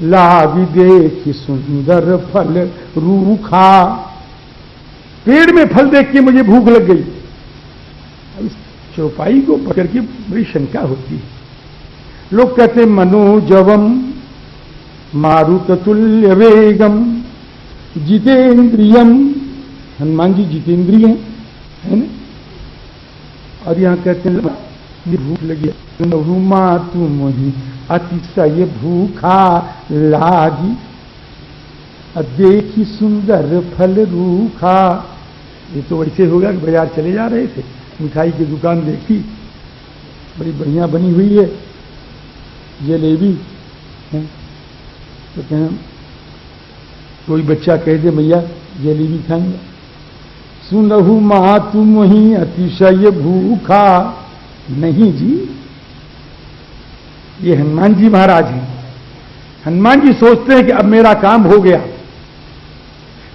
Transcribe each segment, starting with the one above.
लागी देखी सुंदर फल रूखा। पेड़ में फल देख के मुझे भूख लग गई। अब इस चौपाई को पकड़ के बड़ी शंका होती है। लोग कहते मनोजवम मारुत तुल्य वेगम जितेंद्रियम। हनुमान जी जितेंद्रिय है ना। और यहां कहते हैं भूख लगी रुमा तुम ही अतिशय भूखा लागी देखी सुंदर फल रूखा। ये तो वैसे होगा कि बाजार चले जा रहे थे, मिठाई की दुकान देखी, बड़ी बढ़िया बनी हुई है जलेबी है, तो कहें कोई बच्चा कह दे भैया जलेबी खाएंगे, सुनहु माँ तुम ही अतिशय भूखा। नहीं जी, ये हनुमान जी महाराज हैं। हनुमान जी सोचते हैं कि अब मेरा काम हो गया,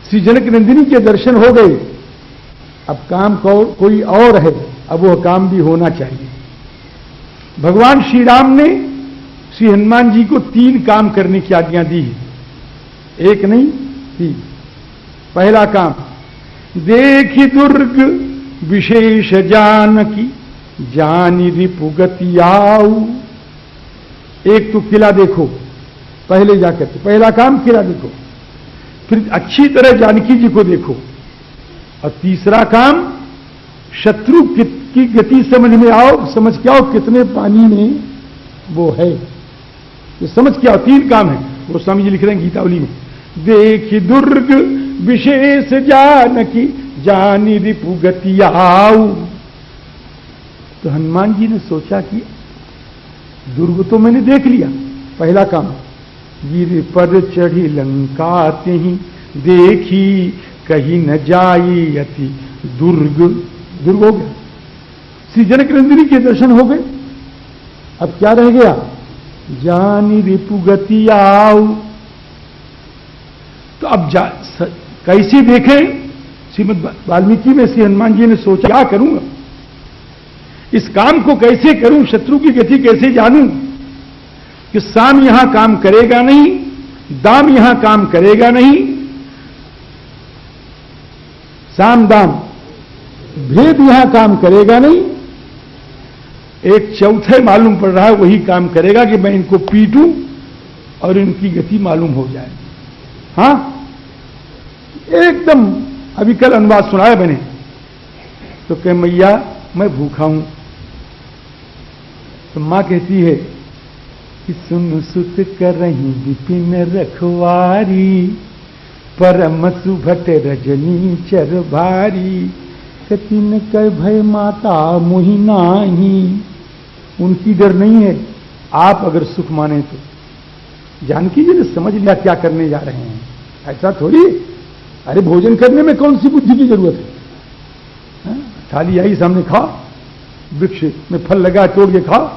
श्री जनक नंदिनी के दर्शन हो गए, अब काम कोई और है, अब वो काम भी होना चाहिए। भगवान श्री राम ने श्री हनुमान जी को 3 काम करने की आज्ञा दी है, एक नहीं 3। पहला काम, देखी दुर्ग विशेष जानकी जानी रिपुगति आऊ। एक तो किला देखो पहले जाकर के, पहला काम किला देखो, फिर अच्छी तरह जानकी जी को देखो, और तीसरा काम शत्रु की गति समझ में आओ, समझ के आओ कितने पानी में वो है, ये समझ के आओ। 3 काम है, वो स्वामी जी लिख रहे हैं गीतावली में। देखी दुर्ग विशेष जानकी जानी रिपुगति आऊ। तो हनुमान जी ने सोचा कि दुर्ग तो मैंने देख लिया, पहला काम। गिर पर चढ़ी लंका ही देखी कहीं न जाई अति दुर्ग। दुर्ग हो गया, श्री जनक नंदिनी के दर्शन हो गए। अब क्या रह गया, जानी रिपुगति आऊ। तो अब कैसे देखें, श्रीमद् वाल्मीकि में श्री हनुमान जी ने सोचा क्या करूंगा, इस काम को कैसे करूं, शत्रु की गति कैसे जानूं कि साम यहां काम करेगा नहीं, दाम यहां काम करेगा नहीं, साम दाम भेद यहां काम करेगा नहीं, एक चौथे मालूम पड़ रहा है वही काम करेगा कि मैं इनको पीटूं और इनकी गति मालूम हो जाए। हां, एकदम अभी कल अनुवाद सुनाया मैंने, तो कह मैया मैं भूखा हूं। तो मां कहती है कि सुन सुत कर रही विपिन रखवारी, परम सुभट रजनी चर भारी, कतिन कर भय माता मोहि नाही। उनकी डर नहीं है, आप अगर सुख माने तो। जानकी जी ने समझ लिया क्या करने जा रहे हैं, ऐसा थोड़ी, अरे भोजन करने में कौन सी बुद्धि की जरूरत है, थाली आई सामने खाओ, वृक्ष में फल लगा तोड़ के खाओ।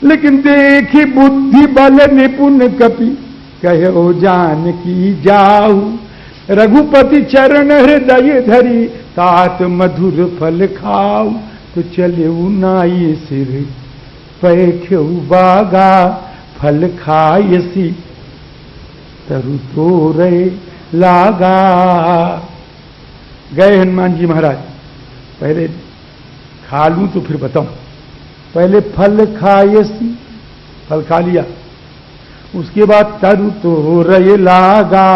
लेकिन देखी बुद्धि बल निपुण कपि कहो जानकी जाऊ, रघुपति चरण हृदय धरी तात मधुर फल खाऊ। तो चले नाई सिर पैठ्यऊ बागा, फल खायसी तरु तोरे लागा। गए हनुमान जी महाराज, पहले खा लूं तो फिर बताऊं। पहले फल खायसी, फल खा लिया, उसके बाद तरु तोरे लागा,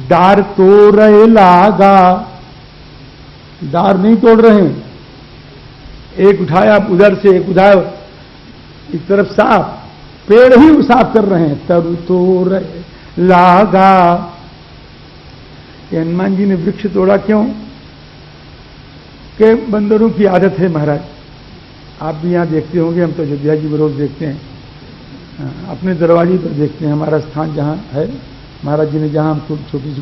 डार तोड़े लागा। डार नहीं तोड़ रहे हैं, एक उठाया उधर से, एक उठाया एक तरफ, साफ पेड़ ही साफ कर रहे हैं। तरु तोड़े लागा। हनुमान जी ने वृक्ष तोड़ा क्यों, के बंदरों की आदत है महाराज, आप भी यहां देखते होंगे, हम तो अयोध्या जी में रोज देखते हैं, अपने दरवाजे पर देखते हैं। हमारा स्थान जहां है, महाराज जी ने जहां हमको छोटी सी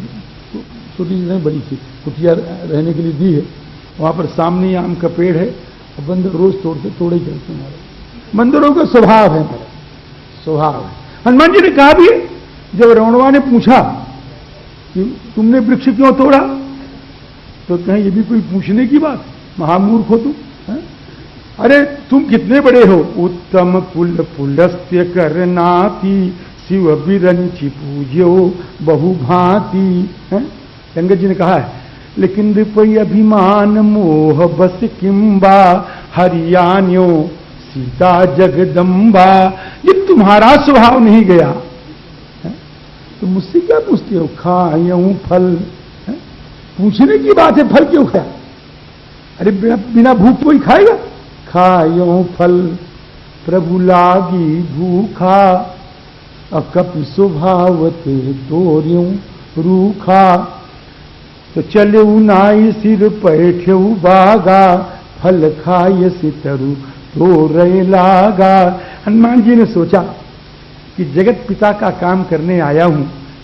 नहीं बड़ी सी कुटिया रहने के लिए दी है, वहां पर सामने ही आम का पेड़ है, और बंदर रोज तोड़े ही करते हैं महाराज। बंदरों का स्वभाव है महाराज, स्वभाव है। हनुमान जी ने कहा भी, जब रावणवा ने पूछा कि तुमने वृक्ष क्यों तोड़ा, तो कहें ये भी कोई पूछने की बात, महामूर्ख हो तुम, अरे तुम कितने बड़े हो। उत्तम कुल पुलस्त्य करनाति शिव बिरंची पूज्यो बहु भांति। गंगा जी ने कहा है, लेकिन रिपय अभिमान मोह बस किम्बा हरियाण्यो सीता जगदम्बा। ये तुम्हारा स्वभाव नहीं गया तो मुझसे क्या पूछते हो? खायूं फल, पूछने की बात है, फल क्यों खाया? अरे बिना भूख कोई खाएगा? खायूं फल प्रभु लागी भूखा, अकपि स्वभावते तोर्यूं रूखा। तो चले नाई सिर पैठ्यू बागा, फल खाय सितरु तो रे लागा। हनुमान जी ने सोचा कि जगत पिता का काम करने आया हूं,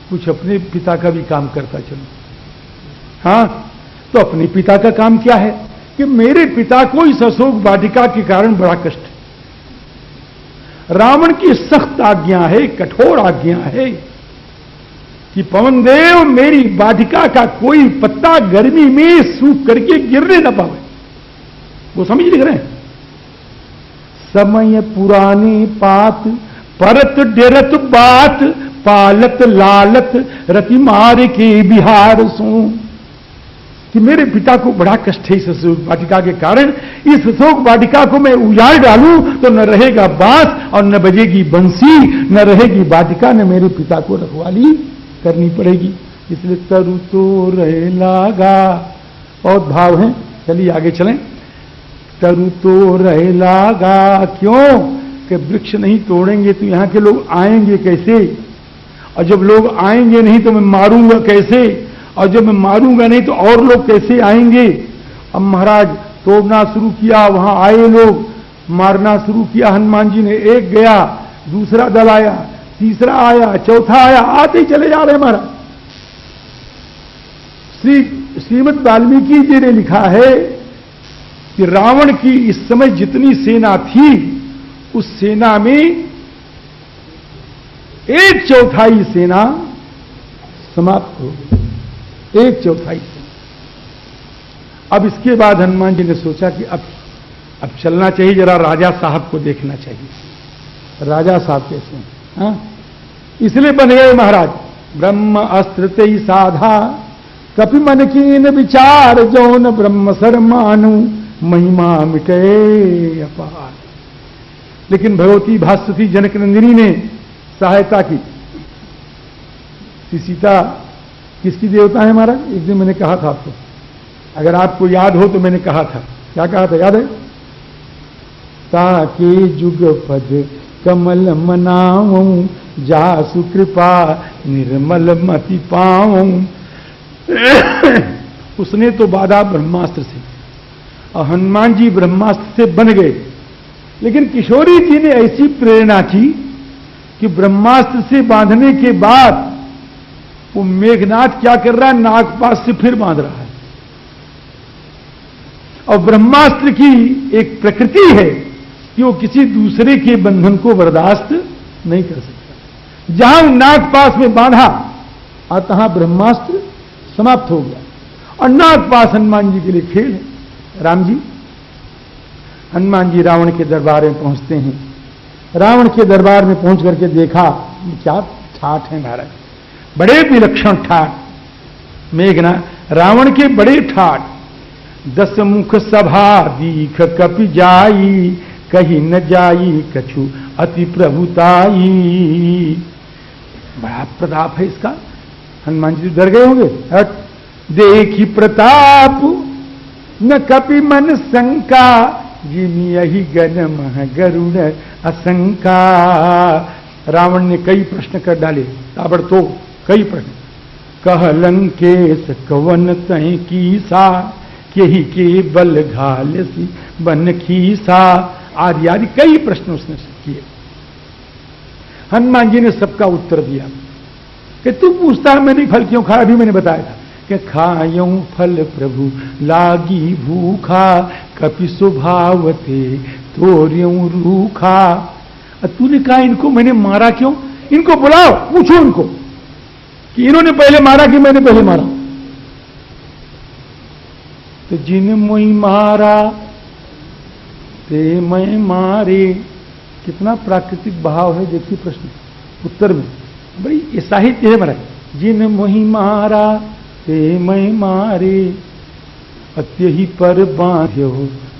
कुछ अपने पिता का भी काम करता चलूं। हाँ, तो अपने पिता का काम क्या है कि मेरे पिता को इस अशोक वाटिका के कारण बड़ा कष्ट है। रावण की सख्त आज्ञा है, कठोर आज्ञा है कि पवन देव मेरी वाटिका का कोई पत्ता गर्मी में सूख करके गिरने न पावे। वो समझ लिख रहे हैं, समय पुरानी पात परत डेरत बात, पालत लालत रति मार के बिहार सो। कि मेरे पिता को बड़ा कष्ट है इस अशोक वाटिका के कारण। इस अशोक वाटिका को मैं उजाड़ डालूं तो न रहेगा बांस और न बजेगी बंसी, न रहेगी वाटिका, न मेरे पिता को रखवाली करनी पड़ेगी। इसलिए तरु तो रहे लागा। और भाव है, चलिए आगे चलें। तरु तो रहे लागा, क्यों कि वृक्ष नहीं तोड़ेंगे तो यहां के लोग आएंगे कैसे? और जब लोग आएंगे नहीं तो मैं मारूंगा कैसे? और जब मैं मारूंगा नहीं तो और लोग कैसे आएंगे? अब महाराज तोड़ना शुरू किया, वहां आए लोग, मारना शुरू किया। हनुमान जी ने, एक गया, दूसरा दल आया, तीसरा आया, चौथा आया, आते ही चले जा रहे महाराज। श्रीमद् वाल्मीकि जी ने लिखा है कि रावण की इस समय जितनी सेना थी, उस सेना में 1/4 सेना समाप्त हो गई। 1/4 सेना। अब इसके बाद हनुमान जी ने सोचा कि अब चलना चाहिए, जरा राजा साहब को देखना चाहिए। राजा साहब कैसे हैं? हाँ? इसलिए बन गए महाराज। ब्रह्म अस्त्र तेई साधा, कपि मन कीन विचार, जौन ब्रह्म सर मानु, महिमा मिटे अपार। लेकिन भगवती भास्वती जनक नंदिनी ने सहायता की। सीता किसकी देवता है महाराज? एक दिन मैंने कहा था आपको, अगर आपको याद हो तो मैंने कहा था, क्या कहा था याद है? ताके जुग पद कमल मनाऊं, जासु कृपा निर्मल मति पाऊं। उसने तो बाधा ब्रह्मास्त्र से, और हनुमान जी ब्रह्मास्त्र से बन गए। लेकिन किशोरी जी ने ऐसी प्रेरणा की कि ब्रह्मास्त्र से बांधने के बाद वो मेघनाथ क्या कर रहा है? नागपाश से फिर बांध रहा है। और ब्रह्मास्त्र की एक प्रकृति है कि वो किसी दूसरे के बंधन को बर्दाश्त नहीं कर सकता। जहां नागपाश में बांधा और तहां ब्रह्मास्त्र समाप्त हो गया। और नागपाश हनुमान जी के लिए खेल है। राम जी, हनुमान जी रावण के दरबार में पहुंचते हैं। रावण के दरबार में पहुंच करके देखा, क्या ठाठ है महाराज, बड़े विलक्षण ठाठ। मेघना रावण के बड़े ठाठ। 10 मुख सभा दीख कपि जाई, कहीं न जाई कछु अति प्रभुताई। बड़ा प्रताप है इसका। हनुमान जी डर गए होंगे। हट देखी प्रताप न कपि मन शंका, जिमि यही गण मह गरुड़ असंका। रावण ने कई प्रश्न कर डाले, ताबड़तोड़ कई प्रश्न। कह लंकेश कवन तय कीसा, केहि के बल घाल सी बन खीसा। आदि आदि कई प्रश्न उसने किए। हनुमान जी ने सबका उत्तर दिया कि तू पूछता है मैंने फल क्यों खाया? अभी मैंने बताया था कि खायूं फल प्रभु लागी भूखा, कपि स्वभावते तोर्यूं रूखा। तूने कहा इनको मैंने मारा क्यों? इनको बुलाओ, पूछो उनको कि इन्होंने पहले मारा कि मैंने पहले मारा। तो जिन मोई मारा ते मैं मारे। कितना प्राकृतिक भाव है, देखिए प्रश्न। उत्तर में बड़ी ये साहित्य है महाराज। जिन मोहि मारा ते मैं मारे, अत्य ही पर बांध्यो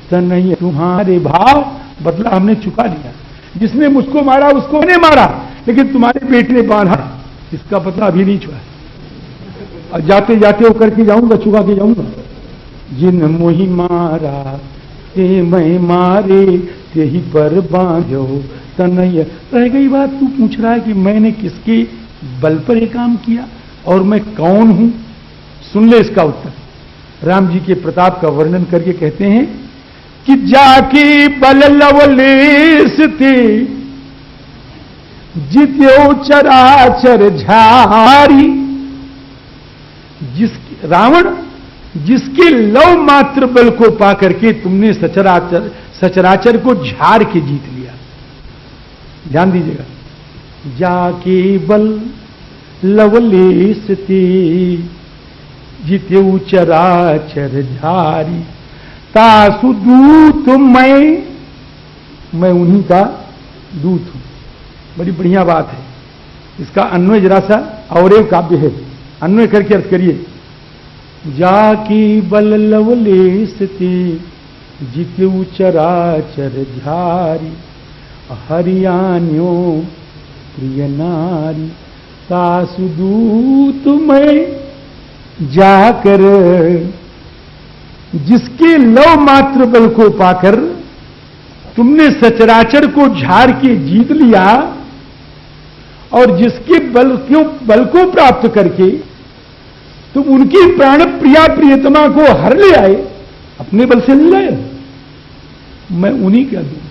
तनय तुम्हारे। भाव बदला हमने चुका लिया। जिसने मुझको मारा उसको मैंने मारा, लेकिन तुम्हारे पेट ने बांधा, इसका बदला अभी नहीं चुका। और जाते जाते वो करके जाऊंगा, चुका के जाऊंगा। जिन मोहि मारा ते मैं मारे, ते ही पर बांध्यो तनय। रह गई बात, तू पूछ रहा है कि मैंने किसके बल पर ये काम किया और मैं कौन हूं। सुन ले इसका उत्तर। राम जी के प्रताप का वर्णन करके कहते हैं कि जाके बल लवलेस ते, जित्यो चराचर झारी। रावण जिसके लव मात्र बल को पाकर के तुमने सचराचर को झाड़ के जीत लिया। ध्यान दीजिएगा, जाके बल लवलेस ते, जित्यो चराचर झारी। तासु दूत मैं उन्हीं का दूत हूं। बड़ी बढ़िया बात है। इसका अन्वय जरा सा अवरेव काव्य है, अन्वय करके अर्थ करिए। जाकी बल लवलेस ते, जित्यो चराचर झारी। हरियाण्यो प्रिय नारी, तासु दूत जाकर। जिसके लव मात्र बल को पाकर तुमने सचराचर को झाड़ के जीत लिया, और जिसके बल को प्राप्त करके तुम उनकी प्राण प्रिया प्रियतमा को हर ले आए, अपने बल से नहीं लाए। मैं उन्हीं का दूत,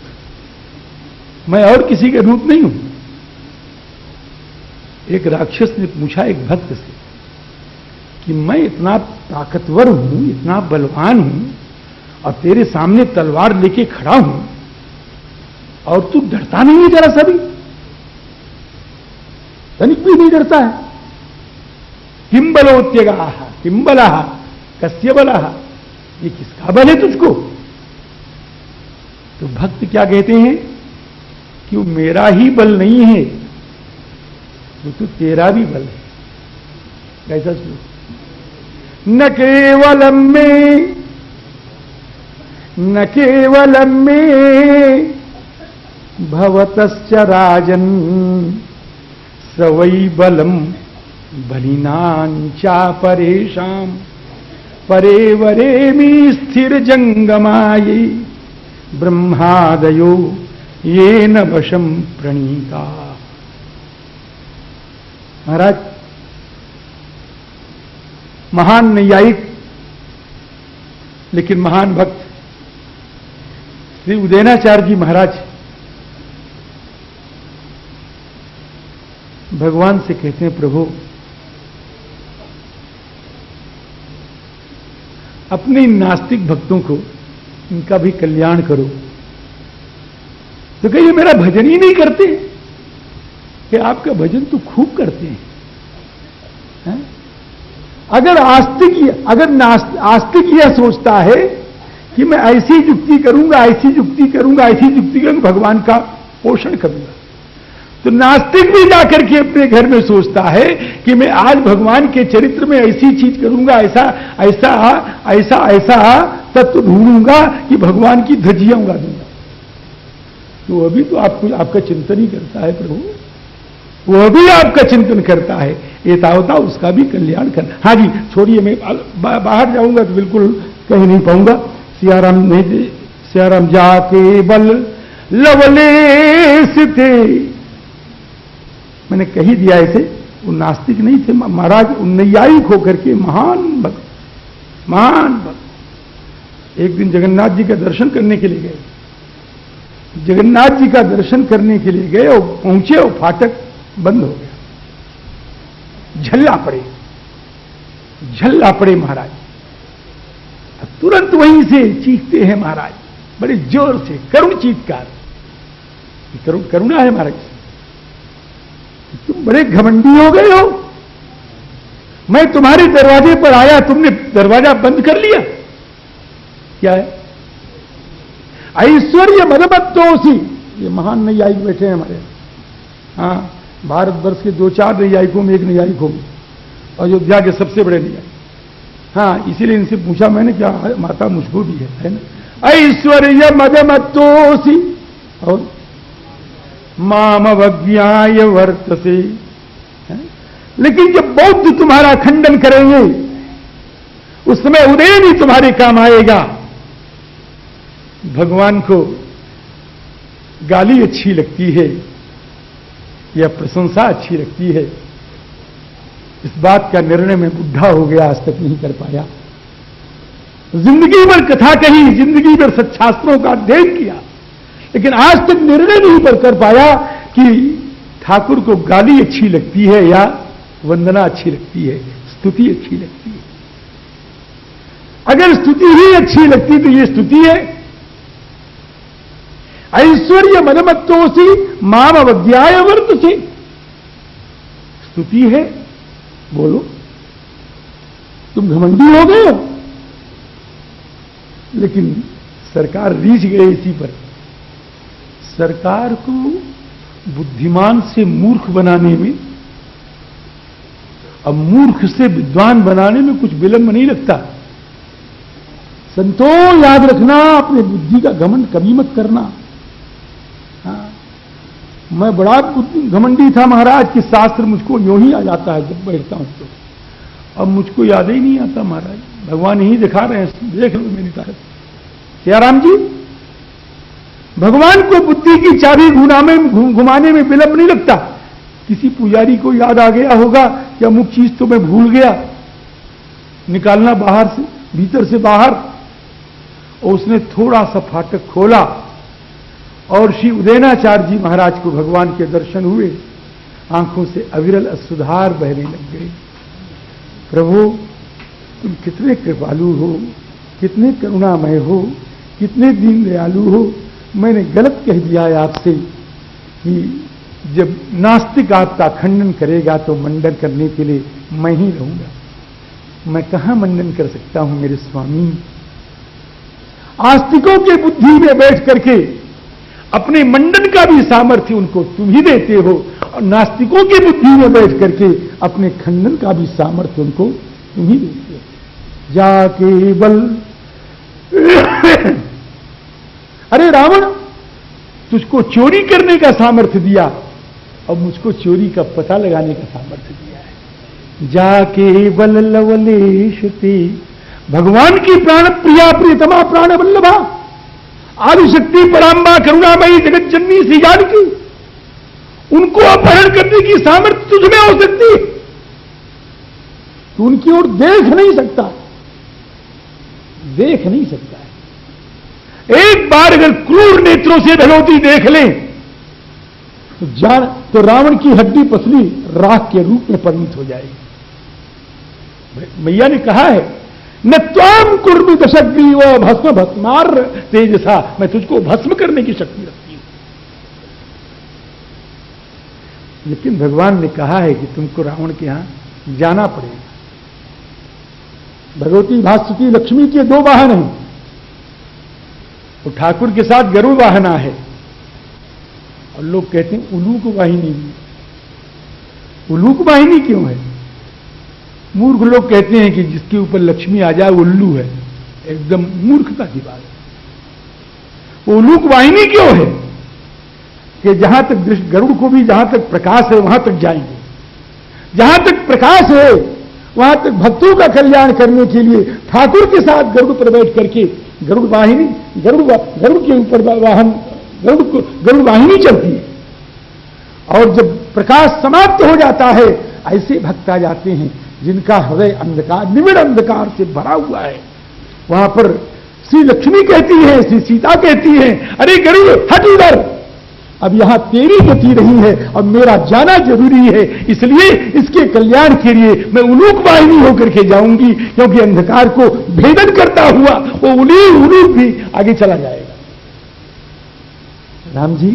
मैं और किसी का दूत नहीं हूं। एक राक्षस ने पूछा एक भक्त से कि मैं इतना ताकतवर हूं, इतना बलवान हूं, और तेरे सामने तलवार लेके खड़ा हूं, और तू डरता नहीं है जरा सा भी, तनिक भी नहीं डरता है। किम बलोत्यगाह किम बलः कस्य बलः, ये किसका बल है तुझको। तो भक्त क्या कहते हैं कि वो मेरा ही बल नहीं है, वो तो तेरा भी बल है। कैसा श्लोक। न केवलम में भवतश्च राजन, स वै बलम बलिनांचा परेशाम। परे वरेमी स्थिर जंगमाये, ब्रह्मादयो ये न वशम प्रणीता। महाराज, महान नैयायिक लेकिन महान भक्त श्री उदयनाचार्य जी महाराज भगवान से कहते हैं, प्रभु अपने नास्तिक भक्तों को इनका भी कल्याण करो। तो कहिए मेरा भजन ही नहीं करते कि आपका भजन तो खूब करते हैं। अगर आस्तिक यह सोचता है कि मैं ऐसी युक्ति करूंगा, ऐसी युक्ति करूंगा, ऐसी युक्ति करूंगा, भगवान का पोषण करूंगा, तो नास्तिक भी जाकर के अपने घर में सोचता है कि मैं आज भगवान के चरित्र में ऐसी चीज करूंगा, ऐसा ऐसा ऐसा ऐसा तत्व ढूंढूंगा कि भगवान की धज्जियां उड़ा दूंगा। तो अभी तो आपका चिंतन ही करता है प्रभु, वो भी आपका चिंतन करता है। ये तावता उसका भी कल्याण करना। हाँ जी, छोड़िए, मैं बाहर जाऊंगा तो बिल्कुल कहीं नहीं पाऊंगा। सियाराम जाके बल लवलेस थे, मैंने कही दिया ऐसे, वो नास्तिक नहीं थे महाराज, नैयायिक होकर के महान भक्त, महान भक्त। एक दिन जगन्नाथ जी का दर्शन करने के लिए गए, जगन्नाथ जी का दर्शन करने के लिए गए और पहुंचे और फाटक बंद हो गया। झल्ला पड़े महाराज, तुरंत वहीं से चीखते हैं महाराज, बड़े जोर से करुण चीत्कार। करुणा है महाराज, तुम बड़े घमंडी हो गए हो, मैं तुम्हारे दरवाजे पर आया, तुमने दरवाजा बंद कर लिया। क्या है? ऐश्वर्य मदमत्तोसी, ये महान नैयायिक बैठे हैं हमारे। हाँ, भारतवर्ष के 2-4 न्यायिकों में एक न्यायिक होंगे, अयोध्या के सबसे बड़े न्यायिक। हाँ, इसीलिए इनसे पूछा मैंने, क्या माता मुझको भी है ना। ऐश्वर्य मदमत्तोसी और मामवज्ञाय वर्तसे। लेकिन जब बौद्ध तुम्हारा खंडन करेंगे उस समय उदय भी तुम्हारे काम आएगा। भगवान को गाली अच्छी लगती है या प्रशंसा अच्छी लगती है, इस बात का निर्णय में बुढ़ा हो गया, आज तक नहीं कर पाया। जिंदगी भर कथा कही, जिंदगी भर सच्छास्त्रों का अध्ययन किया, लेकिन आज तक निर्णय नहीं कर पाया कि ठाकुर को गाली अच्छी लगती है या वंदना अच्छी लगती है, स्तुति अच्छी लगती है। अगर स्तुति ही अच्छी लगती तो ये स्तुति है। ऐश्वर्य मदमत्तोसी माम अवज्ञाय वर्तसे, स्तुति है। बोलो, तुम घमंडी हो गए हो। लेकिन सरकार रीझ गई इसी पर। सरकार को बुद्धिमान से मूर्ख बनाने में, अब मूर्ख से विद्वान बनाने में कुछ विलंब नहीं लगता। संतो याद रखना, अपने बुद्धि का घमंड कभी मत करना। हाँ, मैं बड़ा घमंडी था महाराज कि शास्त्र मुझको यूं ही आ जाता है जब बैठता हूं तो। अब मुझको याद ही नहीं आता महाराज, भगवान ही दिखा रहे हैं, देख लो मेरी ताकत। क्या राम जी, भगवान को बुद्धि की चाबी घुमाने में विलंब नहीं लगता। किसी पुजारी को याद आ गया होगा कि अमुक चीज तो मैं भूल गया, निकालना बाहर से, भीतर से बाहर, और उसने थोड़ा सा फाटक खोला और श्री उदयनाचार्य जी महाराज को भगवान के दर्शन हुए। आंखों से अविरल अश्रुधार बहने लग गए। प्रभु, तुम कितने कृपालु हो, कितने करुणामय हो, कितने दीन दयालु हो। मैंने गलत कह दिया है आपसे कि जब नास्तिक आपका खंडन करेगा तो मंडन करने के लिए मैं ही रहूंगा। मैं कहां मंडन कर सकता हूं मेरे स्वामी। आस्तिकों के बुद्धि में बैठ करके अपने मंडन का भी सामर्थ्य उनको तुम ही देते हो, और नास्तिकों की बुद्धि में बैठ करके अपने खंडन का भी सामर्थ्य उनको तुम ही देते हो। जाके बल अरे रावण, तुझको चोरी करने का सामर्थ्य दिया, अब मुझको चोरी का पता लगाने का सामर्थ्य दिया है। जाके बल लवलेशते, भगवान की प्राण प्रिया प्रियतमा प्राण वल्लभा आदिशक्ति पराम्बा करुणामयी जगत जननी श्री जानकी, उनको अपहरण करने की सामर्थ्य तुझमें हो सकती है। तू उनकी ओर देख नहीं सकता, देख नहीं सकता है। एक बार अगर क्रूर नेत्रों से भगवती देख ले तो रावण की हड्डी पसली राख के रूप में परिणत हो जाएगी। मैया ने कहा है, न त्वाम कुर्मी दशग्रीव भस्म भस्मार तेजसा, मैं तुझको भस्म करने की शक्ति रखती हूं। लेकिन भगवान ने कहा है कि तुमको रावण के यहां जाना पड़ेगा। भगवती भास्वती लक्ष्मी के 2 वाहन हैं, वो ठाकुर के साथ गरुड़ वाहना है, और लोग कहते हैं उलूक वाहिनी। उलूक वाहिनी क्यों है? मूर्ख लोग कहते हैं कि जिसके ऊपर लक्ष्मी आ जाए उल्लू है, एकदम मूर्खता की बात है। वो उलूक वाहिनी क्यों है कि जहां तक गरुड़ को भी जहां तक प्रकाश है वहां तक जाएंगे, जहां तक प्रकाश है वहां तक भक्तों का कल्याण करने के लिए ठाकुर के साथ गरुड़ पर बैठ करके गरुड़ वाहिनी, गरुड़ के ऊपर वाहन गरुड़ वाहिनी चलती है। और जब प्रकाश समाप्त हो जाता है, ऐसे भक्त आ जाते हैं जिनका हृदय अंधकार, निविड़ अंधकार से भरा हुआ है। वहां पर श्री लक्ष्मी कहती है, श्री सीता कहती है, अरे गरुड़ हट इधर, अब यहां तेरी गति नहीं है, अब मेरा जाना जरूरी है, इसलिए इसके कल्याण के लिए मैं उलूक वाहिनी होकर के जाऊंगी, क्योंकि अंधकार को भेदन करता हुआ वो उलूक भी आगे चला जाएगा। राम जी,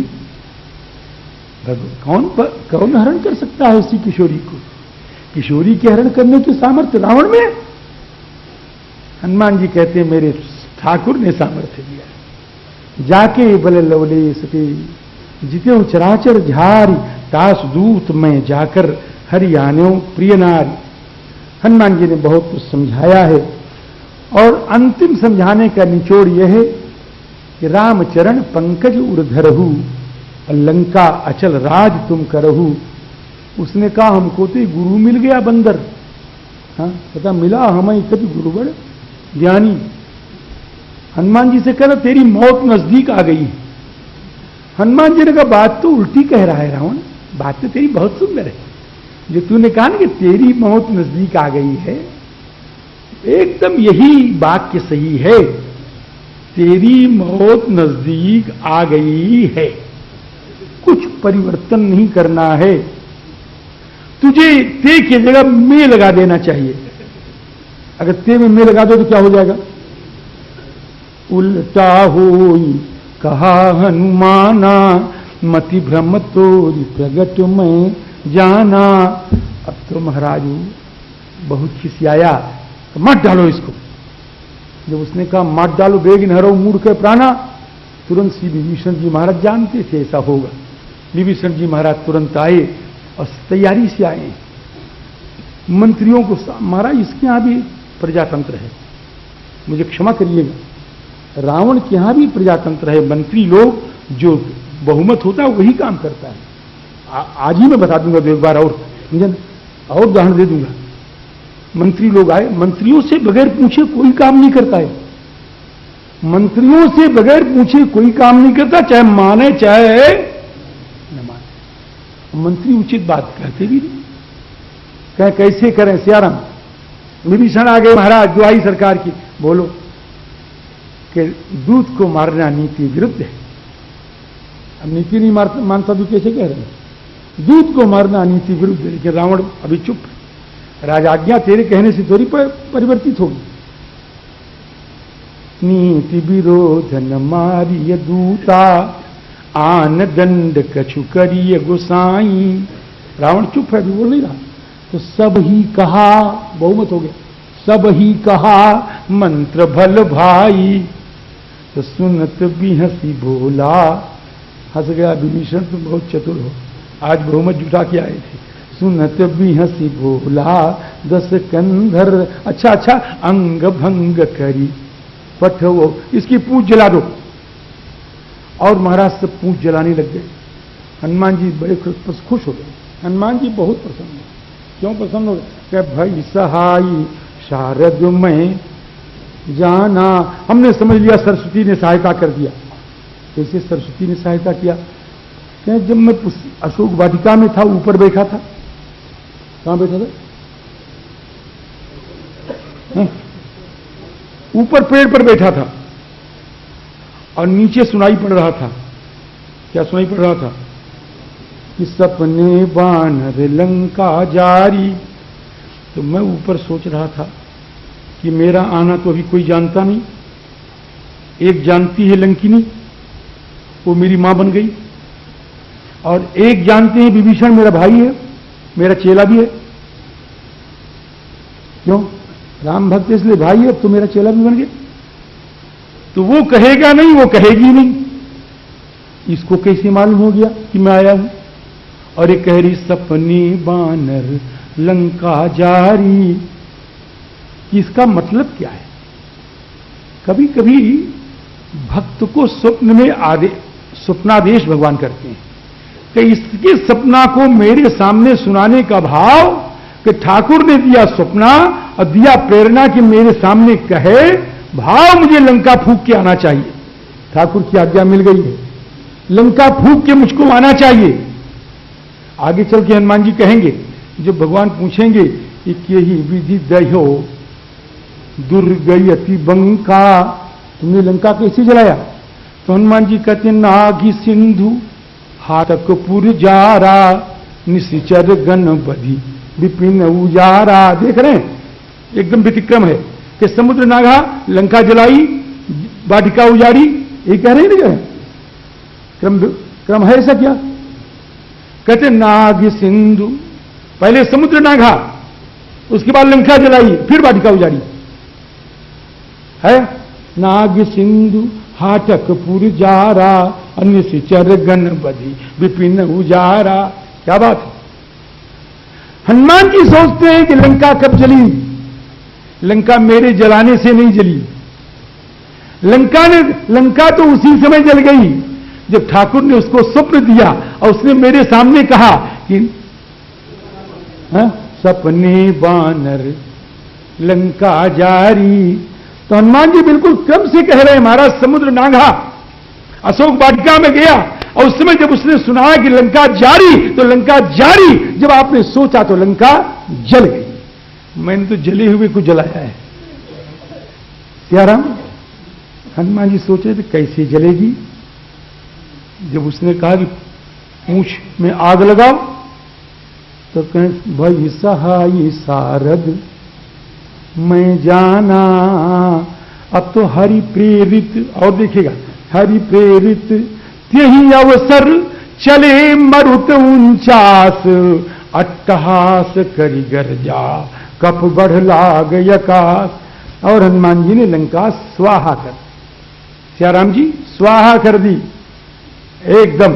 कौन हरण कर सकता है उसी किशोरी को? किशोरी के हरण करने की सामर्थ्य रावण में? हनुमान जी कहते हैं मेरे ठाकुर ने सामर्थ्य दिया। जाके बल लवले सके जिते चराचर झारी दासदूत मैं जाकर हरियाणों प्रिय नारी। हनुमान जी ने बहुत कुछ समझाया है और अंतिम समझाने का निचोड़ यह है कि रामचरण पंकज उर्धरहु लंका अचल राज तुम करहु। उसने कहा हमको तो गुरु मिल गया बंदर, हाँ पता मिला हमें कभी गुरु बड़ ज्ञानी। हनुमान जी से कह रहा तेरी मौत नजदीक आ गई। हनुमान जी ने कहा बात तो उल्टी कह रहा है रावण, बात तो तेरी बहुत सुंदर है। जो तूने कहा ना कि तेरी मौत नजदीक आ गई है, एकदम यही वाक्य सही है। तेरी मौत नजदीक आ गई है, कुछ परिवर्तन नहीं करना है। तुझे ते की जगह में लगा देना चाहिए। अगर ते में लगा दो तो क्या हो जाएगा? उल्टा होई कहा हनुमाना, मति भ्रम तोरी प्रगट में जाना। अब तो महाराज बहुत खिसियाया, तो मत डालो इसको। जब उसने कहा मत डालो बेगिन हरो मूड के प्राणा, तुरंत श्री विभीषण जी महाराज जानते थे ऐसा होगा। विभीषण जी महाराज तुरंत आए और तैयारी से आए। मंत्रियों को महाराज इसके यहां भी प्रजातंत्र है, मुझे क्षमा करिएगा, रावण के यहां भी प्रजातंत्र है। मंत्री लोग जो बहुमत होता है वही काम करता है। आज ही मैं बता दूंगा, एक बार और उदाहरण दे दूंगा। मंत्री लोग आए, मंत्रियों से बगैर पूछे कोई काम नहीं करता है। मंत्रियों से बगैर पूछे कोई काम नहीं करता, चाहे माने चाहे न माने। मंत्री उचित बात कहते भी नहीं, कहे कैसे करें सियाराम। विभीषण आ गए, महाराज दुआई सरकार की, बोलो कि दूध को मारना नीति विरुद्ध है। अब नीति नहीं मानता तो कैसे कह रहे हैं? दूध को मारना नीति विरुद्ध है। लेकिन रावण अभी चुप, राजाज्ञा तेरे कहने से थोड़ी परिवर्तित होगी। नीति विरोध न मारिय दूता, आन दंड कछु करिय गोसाई। रावण चुप है, अभी बोल नहीं रहा। तो सब ही कहा, बहुमत हो गया, सब ही कहा मंत्र भल भाई। तो सुनत भी हंसी बोला, हंस गया विभीषण, तुम बहुत चतुर हो, आज बहुमत जुटा के आए थे। सुनत भी हंसी बोला, 10 कंधर, अच्छा अच्छा अंग भंग करी पठवो, इसकी पूंछ जला दो। और महाराज से पूंछ जलाने लग गए। हनुमान जी बड़े खुश हो गए। हनुमान जी बहुत प्रसन्न हो। क्यों प्रसन्न हो गए? भाई सहाई शारद में जाना, हमने समझ लिया सरस्वती ने सहायता कर दिया। कैसे सरस्वती ने सहायता किया? क्या जब मैं अशोक वाटिका में था, ऊपर बैठा था। कहां बैठा था? ऊपर पेड़ पर बैठा था और नीचे सुनाई पड़ रहा था। क्या सुनाई पड़ रहा था? कि सपने बानर लंका जारी। तो मैं ऊपर सोच रहा था कि मेरा आना तो अभी कोई जानता नहीं। एक जानती है लंकिनी, वो मेरी मां बन गई, और एक जानते हैं विभीषण मेरा भाई है, मेरा चेला भी है। क्यों? राम भक्त इसलिए भाई है, अब तो मेरा चेला भी बन गया। तो वो कहेगा नहीं, वो कहेगी नहीं। इसको कैसे मालूम हो गया कि मैं आया हूं? और ये कह रही सपनी बानर लंका जारी। इसका मतलब क्या है? कभी कभी भक्त को स्वप्न में स्वप्नादेश भगवान करते हैं कि इसके सपना को मेरे सामने सुनाने का भाव कि ठाकुर ने दिया सपना और दिया प्रेरणा कि मेरे सामने कहे, भाव मुझे लंका फूंक के आना चाहिए। ठाकुर की आज्ञा मिल गई है, लंका फूंक के मुझको आना चाहिए। आगे चल के हनुमान जी कहेंगे, जब भगवान पूछेंगे कि यही विधि दयो दुर्गयति बंका, तुमने लंका कैसे जलाया? तो हनुमान जी कहते नागी सिंधु हाटकपुर जारा, निशिचर गण बधी विपिन उजारा। देख रहे हैं, एकदम व्यतिक्रम है कि समुद्र नागा लंका जलाई, वाटिका उजाड़ी। ये कह रहे हैं ना, क्रम है ऐसा क्या? कहते नाग सिंधु, पहले समुद्र नागा, उसके बाद लंका जलाई, फिर वाटिका उजाड़ी है। नाग सिंधु हाटकपुर जारा, निशिचर गण बधी विपिन उजारा। क्या बात है। हनुमान जी सोचते हैं कि लंका कब जली। लंका मेरे जलाने से नहीं जली। लंका तो उसी समय जल गई जब ठाकुर ने उसको स्वप्न दिया और उसने मेरे सामने कहा कि सपने बानर लंका जारी। तो हनुमान जी बिल्कुल क्रम से कह रहे हैं, महाराज समुद्र नांगा अशोक वाटिका में गया और उस समय जब उसने सुनाया कि लंका जारी, तो लंका जारी जब आपने सोचा तो लंका जल गई। मैंने तो जले हुए को जलाया है। सियाराम हनुमान जी सोचे थे कैसे जलेगी। जब उसने कहा कि पूंछ में आग लगाओ, तो कहें भाई सहाय सारद मैं जाना। अब तो हरि प्रेरित, और देखिएगा, हरि प्रेरित त्यही अवसर चले मरुत 49 अट्टहास करी गर्जा कप बढ़ लाग यकास। और हनुमान जी ने लंका स्वाहा कर, सियाराम जी स्वाहा कर दी एकदम।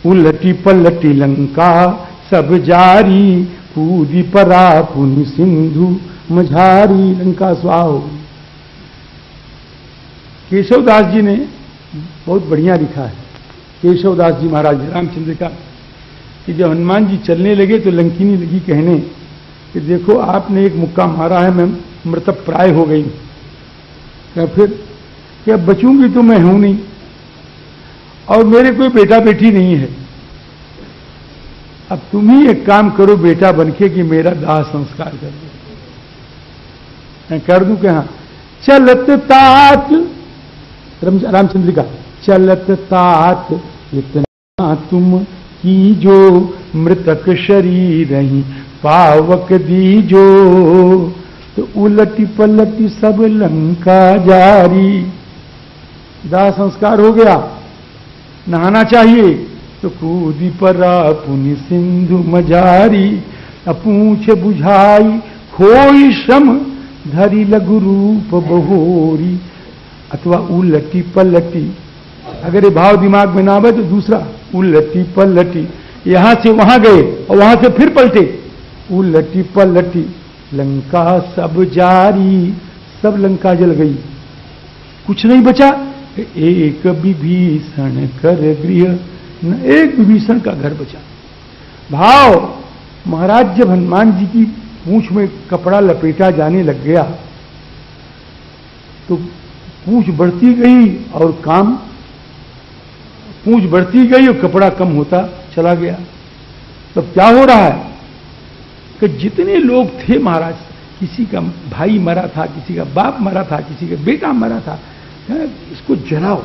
उलटी पलटी लंका सब जारी पूरी परा पुनि सिंधु मझारी। लंका स्वाहा हो गई। केशवदास जी ने बहुत बढ़िया लिखा है, केशवदास जी महाराज रामचंद्र का, कि जब हनुमान जी चलने लगे तो लंकिनी लगी कहने कि देखो आपने एक मुक्का मारा है, मैं मृतक प्राय हो गई। क्या फिर क्या बचूंगी तो मैं हूं नहीं, और मेरे कोई बेटा बेटी नहीं है। अब तुम ही एक काम करो बेटा बनके कि मेरा दाह संस्कार कर दो। मैं कर दूं क्या? चलत तात रामचंद्र का, चलत तात इतना तुम की जो मृतक शरीर ही पावक दीजो। तो उलटी पलटी सब लंका जारी। दाह संस्कार हो गया, नहाना चाहिए, तो कूदी परा पुनि सिंधु मजारी। अपूछ बुझाई खोई श्रम धरी लघु रूप बहोरी। अथवा उलटी पलटी, अगर ये भाव दिमाग में ना आवे तो दूसरा उलटी पलटी, यहां से वहां गए और वहां से फिर पलटे। उलटी पलटी लंका सब जारी, सब लंका जल गई, कुछ नहीं बचा। एक विभीषण कर गृह, न एक विभीषण का घर बचा। भाव महाराज जब हनुमान जी की पूंछ में कपड़ा लपेटा जाने लग गया तो पूंछ बढ़ती गई और काम, पूंछ बढ़ती गई और कपड़ा कम होता चला गया। तब क्या हो रहा है कि जितने लोग थे महाराज, किसी का भाई मरा था, किसी का बाप मरा था, किसी का बेटा मरा था, इसको जलाओ।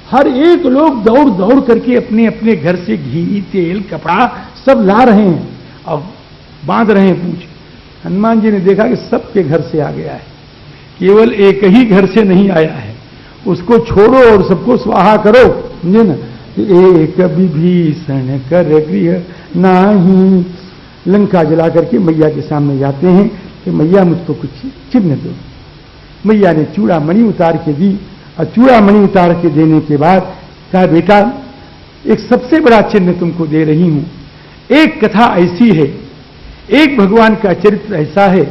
हर एक लोग दौड़ दौड़ करके अपने अपने घर से घी तेल कपड़ा सब ला रहे हैं और बांध रहे हैं पूंछ। हनुमान जी ने देखा कि सबके घर से आ गया है, केवल एक ही घर से नहीं आया है, उसको छोड़ो और सबको स्वाहा करो, समझे ना। एक विभीषण कर गृह नाही। लंका जला करके मैया के सामने जाते हैं कि मैया मुझको कुछ चिन्ह दो। मैया ने चूड़ामणि उतार के दी, और चूड़ामणि उतार के देने के बाद कहा बेटा एक सबसे बड़ा चिन्ह तुमको दे रही हूं। एक कथा ऐसी है, एक भगवान का चरित्र ऐसा है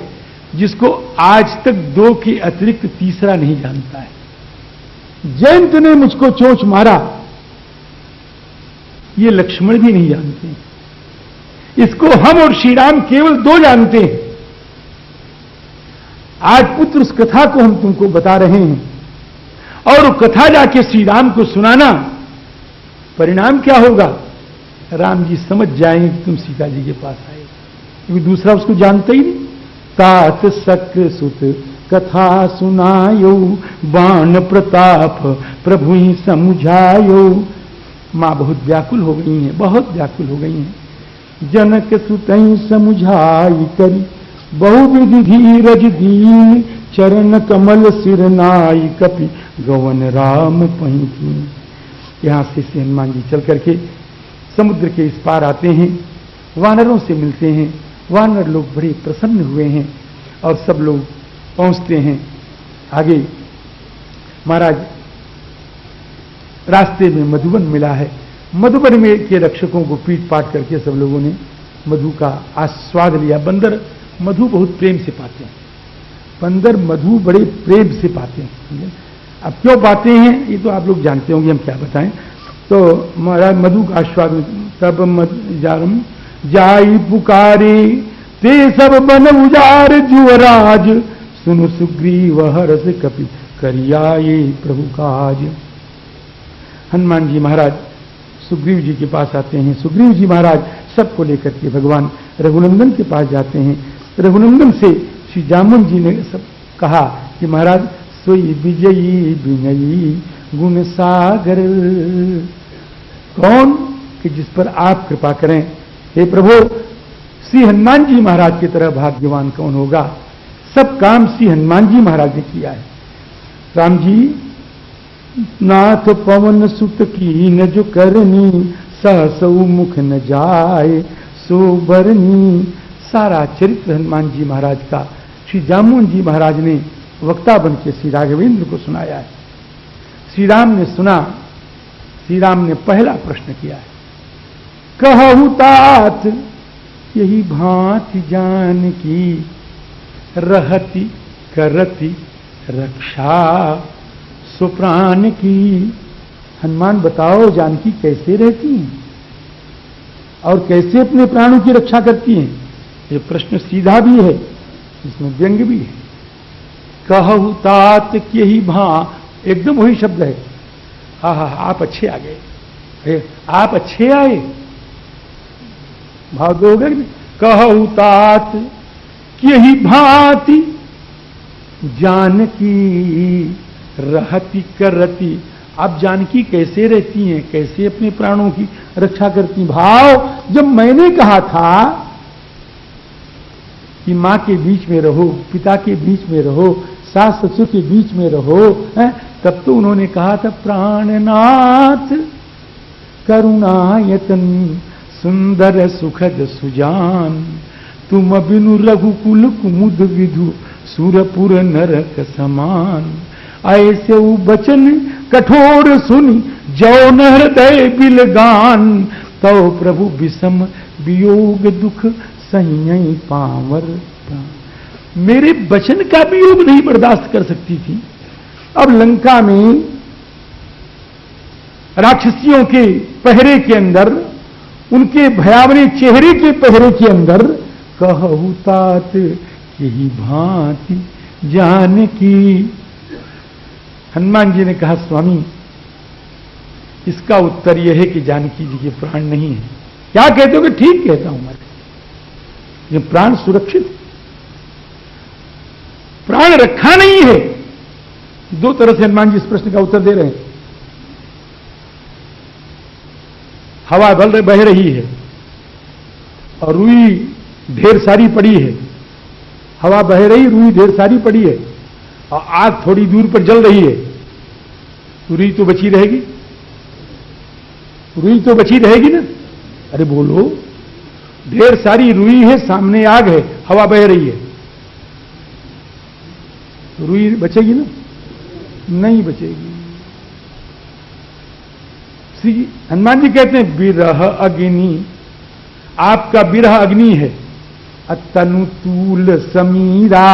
जिसको आज तक दो के अतिरिक्त तीसरा नहीं जानता है। जयंत ने मुझको चोंच मारा, ये लक्ष्मण भी नहीं जानते, इसको हम और श्री राम केवल दो जानते हैं। आज पुत्र उस कथा को हम तुमको बता रहे हैं, और वो कथा जाके श्री राम को सुनाना, परिणाम क्या होगा? राम जी समझ जाएंगे कि तुम सीता जी के पास आए, क्योंकि दूसरा उसको जानता ही नहीं। तात सक सुत कथा सुनायो, बाण प्रताप प्रभु ही समुझायो। मां बहुत व्याकुल हो गई हैं, बहुत व्याकुल हो गई हैं। जनक सुतई समुझाई करी, बहुविधि धीरज दीन, चरण कमल सिरनाई कपि गवन राम पही। यहां से हनुमान जी चल करके समुद्र के इस पार आते हैं, वानरों से मिलते हैं। वानर लोग बड़े प्रसन्न हुए हैं और सब लोग पहुंचते हैं आगे। महाराज रास्ते में मधुवन मिला है, मधुबन में के रक्षकों को पीट पाट करके सब लोगों ने मधु का आस्वाद लिया। बंदर मधु बहुत प्रेम से पाते हैं, बंदर मधु बड़े प्रेम से पाते हैं। अब क्यों पाते हैं ये तो आप लोग जानते होंगे, हम क्या बताएं। तो महाराज मधु का आस्वाद, तब जाई पुकारे ते सब बन उजार जुवराज, सुन सुग्रीव हर्ष कपि करियाए प्रभु काज। हनुमान जी महाराज सुग्रीव जी के पास आते हैं। सुग्रीव जी महाराज सबको लेकर के भगवान रघुनंदन के पास जाते हैं। रघुनंदन से श्री जामुन जी ने सब कहा कि महाराज सोई विजयी विनयी गुण सागर, कौन कि जिस पर आप कृपा करें। हे प्रभु, श्री हनुमान जी महाराज की तरह भाग्यवान कौन होगा। सब काम श्री हनुमान जी महाराज ने किया है। राम जी नाथ पवन सुत की न जो करनी, सहसौ मुख न जाए सो बरनी। सारा चरित्र हनुमान जी महाराज का श्री जामुन जी महाराज ने वक्ता बन के श्री राघवेंद्र को सुनाया है। श्री राम ने सुना। श्री राम ने पहला प्रश्न किया है, कहु तात यही भांति जान की, रहति करति रक्षा सुप्राण की। हनुमान बताओ जानकी कैसे रहती हैं और कैसे अपने प्राणों की रक्षा करती हैं। ये प्रश्न सीधा भी है, इसमें व्यंग भी है। कहु तात यही भां, एकदम वही शब्द है। हा हा, आप अच्छे आ गए, आप अच्छे आए, भाव दोगे। कहु तात यही भांति जानकी रहती करती। अब जानकी कैसे रहती हैं, कैसे अपने प्राणों की रक्षा करती। भाव, जब मैंने कहा था कि मां के बीच में रहो, पिता के बीच में रहो, सास ससुर के बीच में रहो, तब तो उन्होंने कहा था प्राणनाथ करुणायतन सुंदर सुखद सुजान, तुम बिनु रघुकुल कुमुद विधु सुरपुर नरक समान। ऐसे वचन कठोर सुनी जो न हृदय बिलगान, तो प्रभु विषम वियोग दुख सही पावर। मेरे वचन का वियोग नहीं बर्दाश्त कर सकती थी। अब लंका में राक्षसियों के पहरे के अंदर, उनके भयावने चेहरे के पहरे के अंदर, कहु तात यही भांति जानकी। हनुमान जी ने कहा स्वामी, इसका उत्तर यह है कि जानकी जी के प्राण नहीं है। क्या कहते हो कि ठीक कहता हूं मैं, ये प्राण सुरक्षित, प्राण रखा नहीं है। दो तरह से हनुमान जी इस प्रश्न का उत्तर दे रहे हैं। हवा बह रही है और रुई ढेर सारी पड़ी है। हवा बह रही, रुई ढेर सारी पड़ी है और आग थोड़ी दूर पर जल रही है, तो रुई तो बची रहेगी, रुई तो बची रहेगी ना। अरे बोलो, ढेर सारी रुई है, सामने आग है, हवा बह रही है, तो रुई बचेगी ना? नहीं बचेगी। श्री हनुमान जी कहते हैं विरह अग्नि, आपका विरह अग्नि है। तनु तूल समीरा,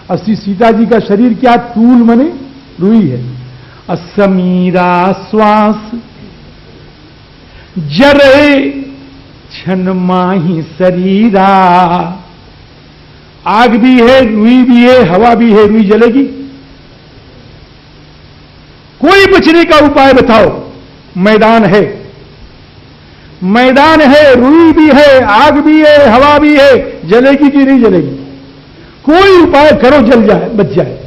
और श्री सीता जी का शरीर क्या, तूल मने रुई है। असमीरा श्वास जरे छन माही शरीरा। आग भी है, रुई भी है, हवा भी है, रुई जलेगी। कोई बचने का उपाय बताओ। मैदान है, मैदान है, रुई भी है, आग भी है, हवा भी है, जलेगी कि नहीं जलेगी? कोई उपाय करो, जल जाए, बच जाए।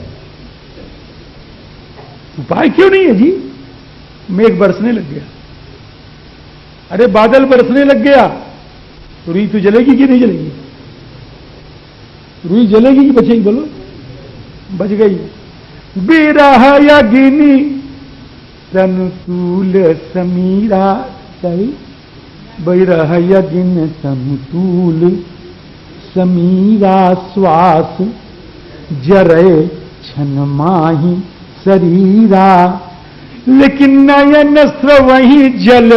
उपाय क्यों नहीं है जी? मेघ बरसने लग गया, अरे बादल बरसने लग गया, तो रुई तो जलेगी कि नहीं जलेगी? रुई जलेगी कि बचेगी? बोलो, बच गई। बिरह अग्नि तनुतूल समीरा, सही, बिरह अग्नि तनुतूल समीरा श्वास जरे छन माही शरीरा। लेकिन नयन स्रवहि जल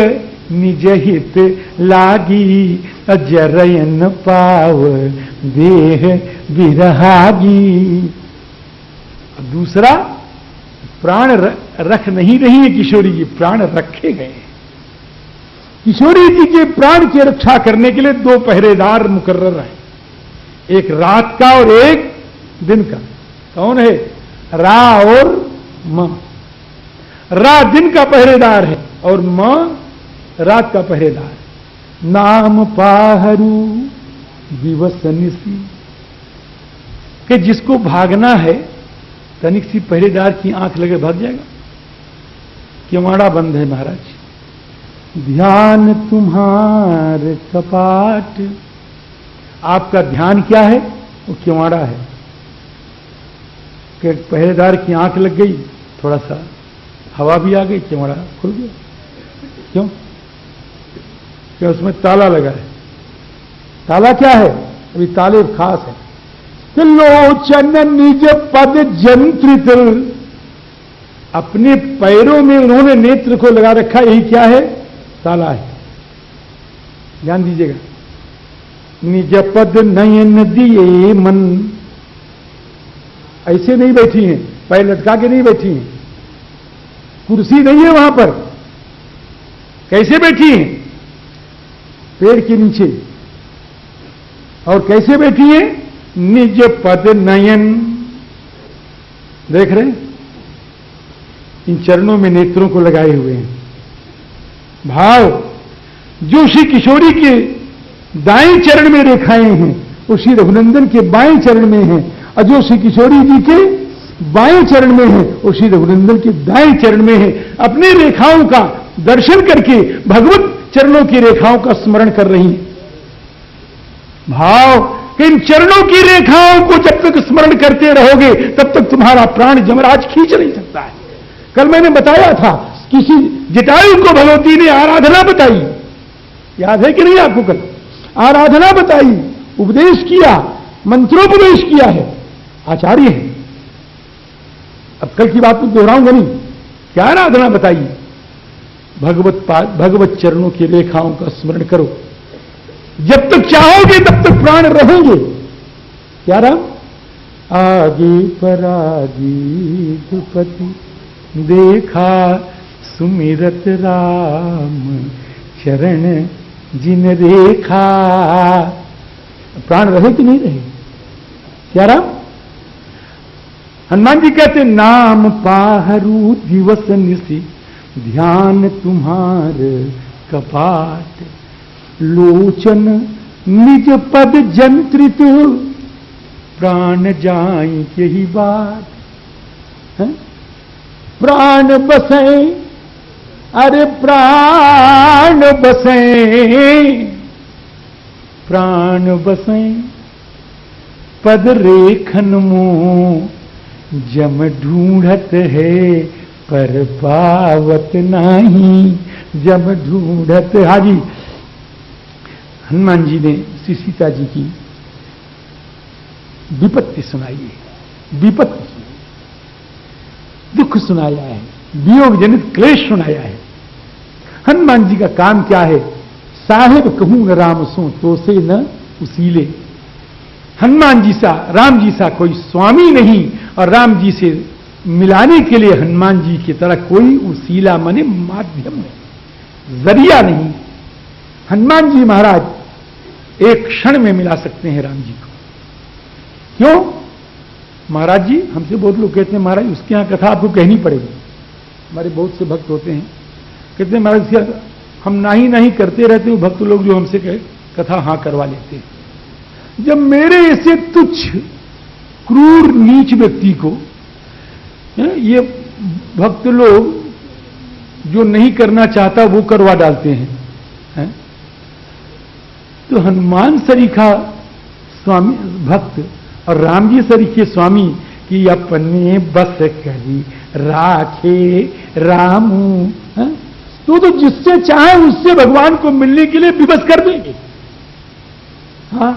निज हित लागी, अजरयन पाव देह विरहागी। दूसरा, प्राण रख नहीं रही है किशोरी जी, प्राण रखे गए। किशोरी जी के प्राण की रक्षा करने के लिए दो पहरेदार मुकर्रर हैं, एक रात का और एक दिन का। कौन है? रा और मां। रा दिन का पहरेदार है और मां रात का पहरेदार। नाम पाहरू दिवस निसी, कि जिसको भागना है तनिक सी पहरेदार की आंख लगे भाग जाएगा। किवाड़ा बंद है महाराज। ध्यान तुम्हार कपाट, आपका ध्यान क्या है? वो किवाड़ा है। कि पहरेदार की आंख लग गई, थोड़ा सा हवा भी आ गई, किवाड़ा खुल गया। क्यों? कि उसमें ताला लगा है। ताला क्या है? अभी ताले खास है। कि लोचन निज पद जंत्रित, अपने पैरों में उन्होंने नेत्र को लगा रखा, यही क्या है? ताला है। ध्यान दीजिएगा। निज पद नयन दिए मन, ऐसे नहीं बैठी हैं, पैर लटका के नहीं बैठी हैं, कुर्सी नहीं है वहां पर। कैसे बैठी हैं? पेड़ के नीचे। और कैसे बैठी हैं? निज पद नयन, देख रहे हैं? इन चरणों में नेत्रों को लगाए हुए हैं। भाव जो श्री किशोरी के दाएं चरण में रेखाएं हैं, वो श्री रघुनंदन के बाएं चरण में हैं, और जो श्री किशोरी जी के बाएं चरण में है, वो श्री रघुनंदन के दाएं चरण में है। अपने रेखाओं का दर्शन करके भगवत चरणों की रेखाओं का स्मरण कर रही हैं। भाव कि इन चरणों की रेखाओं को जब तक स्मरण करते रहोगे, तब तक तुम्हारा प्राण जमराज खींच नहीं सकता है। कल मैंने बताया था, किसी जटायु को भगवती ने आराधना बताई, याद है कि नहीं आपको? कल आराधना बताई, उपदेश किया, मंत्रोपदेश किया है, आचार्य है। अब कल की बात को दोहराऊंगा नहीं। क्या आराधना बताई? भगवत चरणों की रेखाओं का स्मरण करो। जब तक चाहोगे तब तक प्राण रहेंगे। क्या राम? आगे परागी दुपति देखा, सुमिरत राम चरण जिन रेखा। प्राण रहे कि नहीं रहे? क्या राम? हनुमान जी कहते नाम पाहरू दिवस निसी, ध्यान तुम्हार कपाट, लोचन निज पद जंत्रित, प्राण जाई यही बात है? प्राण बसे, अरे प्राण बसे, प्राण बसे पद रेखन मुंह, जम ढूंढत है पर पावत नहीं, जम ढूंढत। हाजी हनुमान जी ने श्री सीता जी की विपत्ति सुनाई है, विपत्ति, दुख सुनाया है, वियोग जनित क्लेश सुनाया है। हनुमान जी का काम क्या है? साहेब कहूं न राम सो तो से न उसीले। हनुमान जी सा, राम जी सा कोई स्वामी नहीं, और राम जी से मिलाने के लिए हनुमान जी की तरह कोई उसीला माने माध्यम नहीं, जरिया नहीं। हनुमान जी महाराज एक क्षण में मिला सकते हैं राम जी को। क्यों? महाराज जी, हमसे बहुत लोग कहते हैं महाराज उसके यहां कथा आपको कहनी पड़ेगी। हमारे बहुत से भक्त होते हैं, कहते हैं महाराज क्या हम नहीं करते रहते हो, भक्त लोग जो हमसे कथा हां करवा लेते हैं। जब मेरे ऐसे तुच्छ क्रूर नीच व्यक्ति को ये भक्त लोग जो नहीं करना चाहता वो करवा डालते हैं, तो हनुमान सरीखा स्वामी भक्त और राम जी सरीखे स्वामी कि अपने बस करी राखे रामू, तो जिससे चाहे उससे भगवान को मिलने के लिए विवश कर देंगे। हाँ,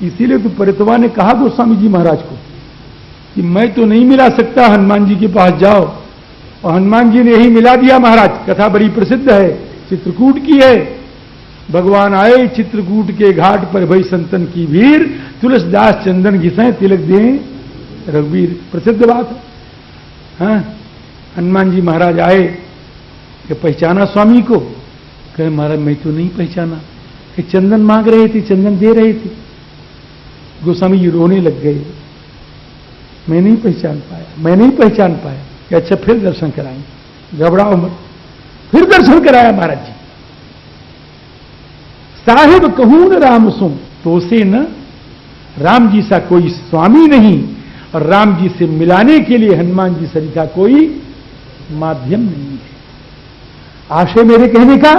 इसीलिए तो परितवा ने कहा गोस्वामी जी महाराज को कि मैं तो नहीं मिला सकता, हनुमान जी के पास जाओ। और हनुमान जी ने यही मिला दिया महाराज। कथा बड़ी प्रसिद्ध है, चित्रकूट की है। भगवान आए चित्रकूट के घाट पर, भई संतन की भीड़, तुलसीदास चंदन घिसें तिलक दें रघुवीर। प्रसिद्ध बात है। हाँ, हनुमान जी महाराज आए कि पहचाना स्वामी को? कहे महाराज मैं तो नहीं पहचाना। कि चंदन मांग रहे थे, चंदन दे रहे थे। गोस्वामी जी रोने लग गए, मैं नहीं पहचान पाया, मैं नहीं पहचान पाया। कि अच्छा फिर दर्शन कराएंगे, घबराओ मत। फिर दर्शन कराया महाराज जी। साहिब कहूं न राम सुन, तो से न राम जी सा कोई स्वामी नहीं, और राम जी से मिलाने के लिए हनुमान जी सरिता कोई माध्यम नहीं है। आशय मेरे कहने का,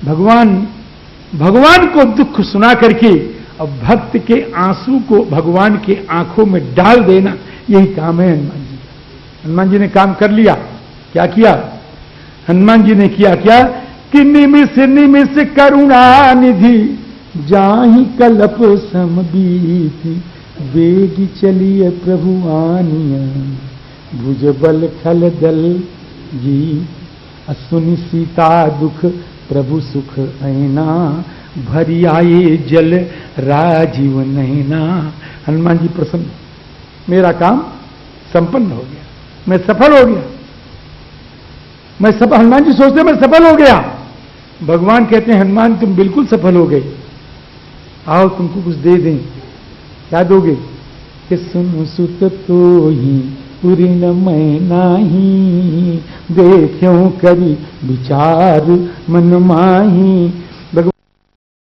भगवान को दुख सुना करके अब भक्त के आंसू को भगवान के आंखों में डाल देना, यही काम है हनुमान जी का। हनुमान जी ने काम कर लिया। क्या किया हनुमान जी ने? किया क्या कि निमिष निमिष करुणा निधि, जाहि कल्प समबीति, वेग चलिए प्रभु आनिया, भुज बल खल दल जी, असुनि सीता दुख प्रभु सुख ऐना, भरी आए जल राजीव नैना। हनुमान जी प्रसन्न, मेरा काम संपन्न हो गया, मैं सफल हो गया। मैं सफल, हनुमान जी सोचते मैं सफल हो गया। भगवान कहते हैं हनुमान तुम बिल्कुल सफल हो गए, आओ तुमको कुछ दे दें। क्या दोगे? कि सुन सुत तो ही पुरी न मैं नाही, देखूं करी विचार मन माही,